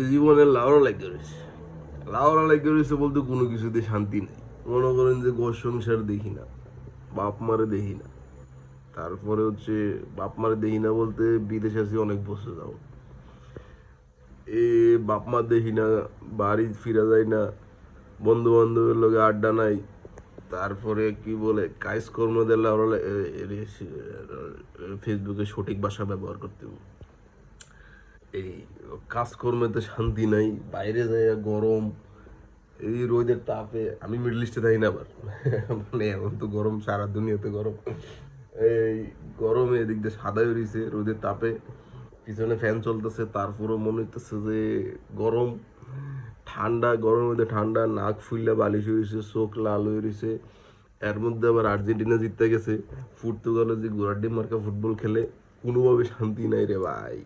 জীবনে লাউড়া লাগে রয়েছে বলতে কোনো কিছুতে শান্তি নেই। মনে করেন যে ঘর সংসার দেখি না, বাপ মারে দেখি না, তারপরে হচ্ছে বাপ মারে দেখি না বলতে বিদেশে আছি অনেক বছর যাও, এ বাপ মা দেখি না, বাড়ি ফিরা যায় না, বন্ধু বান্ধবের লগে আড্ডা নাই, তারপরে কি বলে কাজকর্ম দিলে ওরা ফেসবুকে সঠিক ভাষা ব্যবহার করতে হবে। এই কাজকর্মেতে শান্তি নাই, বাইরে যায় গরম, এই রোদের তাপে আমি মিডল ইস্টে থাকি না আবার মানে এখন তো গরম, সারা দুনিয়াতে গরম। এই গরমে এদিক দিয়ে সাদা হয়েছে রোদের তাপে, পিছনে ফ্যান চলতেছে, তারপরও মনে হইতেছে যে গরম। ঠান্ডা, গরমের মধ্যে ঠান্ডা, নাক ফুললে বালিশ হয়েছে, চোখ লাল হয়ে রয়েছে। এর মধ্যে আবার আর্জেন্টিনা জিততে গেছে, পর্তুগালে যে গোড়াডি মার্কা ফুটবল খেলে, কোনোভাবে শান্তি নাই রে ভাই।